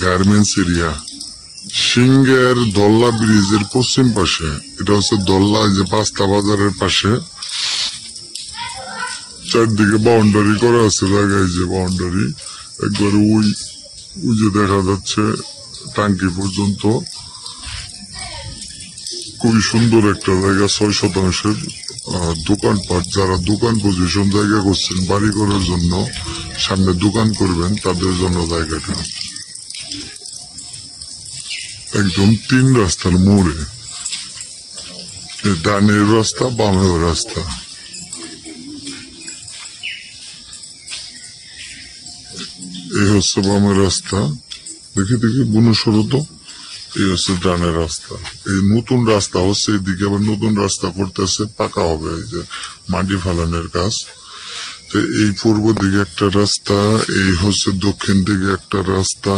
Garments area সিংহের দল্লা ব্রিজের পশ্চিম পাশে, এটা হচ্ছে দল্লা যে পাস্তা বাজারের পাশে চারদিকে বাউন্ডারি করা আছে জায়গায়, যে বাউন্ডারি একবারে ওই যে দেখা যাচ্ছে টাঙ্কি পর্যন্ত। খুবই সুন্দর একটা জায়গা, 6 শতাংশের দোকানপাট। যারা দোকান পজিশন জায়গা করছেন বাড়ি করার জন্য, সামনে দোকান করবেন, তাদের জন্য জায়গাটা একদম 3 রাস্তার মোড়ে। ডানের রাস্তা, বামের রাস্তা। এই হচ্ছে বামের রাস্তা, দেখি বুনসরো তো। এই হচ্ছে ডানের রাস্তা। এই নতুন রাস্তা হচ্ছে, এদিকে আবার নতুন রাস্তা করতেছে, পাকা হবে, এই যে মাটি ফালানোর কাজ। তো এই পূর্ব দিকে একটা রাস্তা, এই হচ্ছে দক্ষিণ দিকে একটা রাস্তা,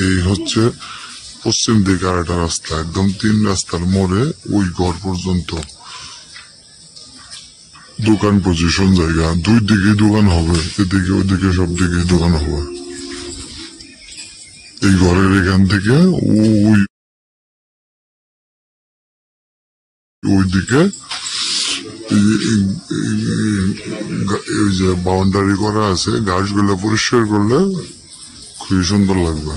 এই হচ্ছে পশ্চিম দিকে আর একটা রাস্তা। একদম 3 রাস্তার মোড়ে ওই ঘর পর্যন্ত দোকান পজিশন জায়গা। 2 দিকে দোকান হবে, এদিকে ওইদিকে সব দিকে দোকান হবে। এই ঘরের এখান থেকে ওইদিকে ওই যে বাউন্ডারি করা আছে, গাছগুলো পরিষ্কার করলে খুবই সুন্দর লাগবে।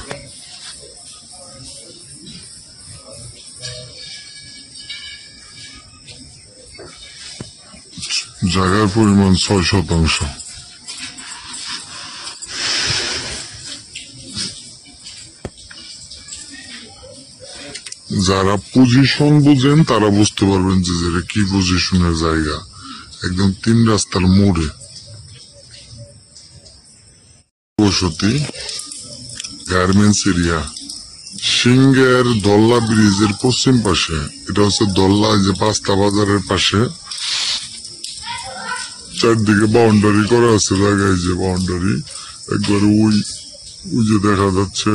জায়গার পরিমাণ 6 শতাংশ। যারা পজিশন বুঝেন তারা বুঝতে পারবেন যে এটা কি পজিশনের জায়গা। একদম 3 রাস্তার মোড়ে। বসতি গার্মেন্টস এরিয়া সিংহের দল্লা ব্রিজের পশ্চিম পাশে, এটা হচ্ছে দল্লা যে পাস্তা বাজারের পাশে চারদিকে বাউন্ডারি করা আছে জায়গায়, যে বাউন্ডারি একবারে ওই যে দেখা যাচ্ছে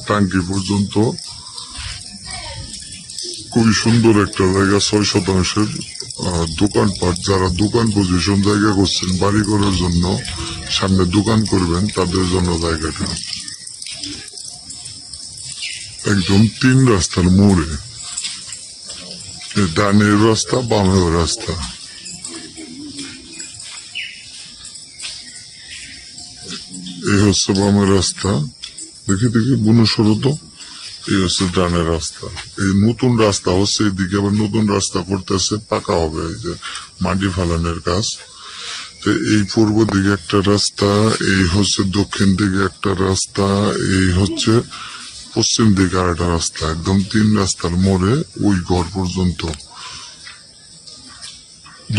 টাঙ্কি পর্যন্ত। খুবই সুন্দর একটা জায়গা, 6 শতাংশের দোকানপাট। যারা দোকান পজিশন জায়গা করছেন বাড়ি করার জন্য, সামনে দোকান করবেন, তাদের জন্য জায়গাটা একদম 3 রাস্তার মোড়ে। ডানের রাস্তা, বামের রাস্তা। এই হচ্ছে বামের রাস্তা, দেখি বুনসরো তো। এই হচ্ছে ডানের রাস্তা। এই নতুন রাস্তা হচ্ছে, এদিকে আবার নতুন রাস্তা করতেছে, পাকা হবে, এই যে মাটি ফালানোর কাজ। তো এই পূর্ব দিকে একটা রাস্তা, এই হচ্ছে দক্ষিণ দিকে একটা রাস্তা, এই হচ্ছে পশ্চিম দিকে আর একটা রাস্তা। একদম 3 রাস্তার মোড়ে ওই ঘর পর্যন্ত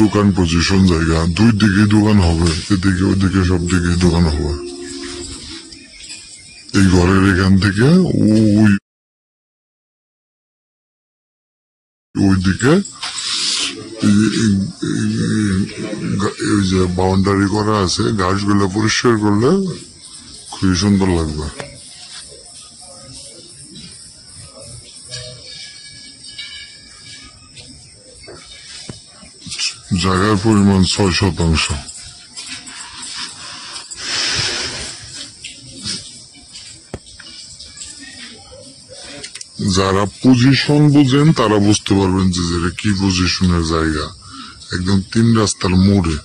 দোকান পজিশন জায়গা। 2 দিকে দোকান হবে, এদিকে ওইদিকে সব দিকে দোকান হবে। এই ঘরের এখান থেকে ওইদিকে ওই যে বাউন্ডারি করা আছে, গাছগুলো পরিষ্কার করলে খুবই সুন্দর লাগবে। জায়গার পরিমাণ 6 শতাংশ। যারা পজিশন বুঝেন তারা বুঝতে পারবেন যে এটা কি পজিশনের জায়গা। একদম 3 রাস্তার মোড়ে।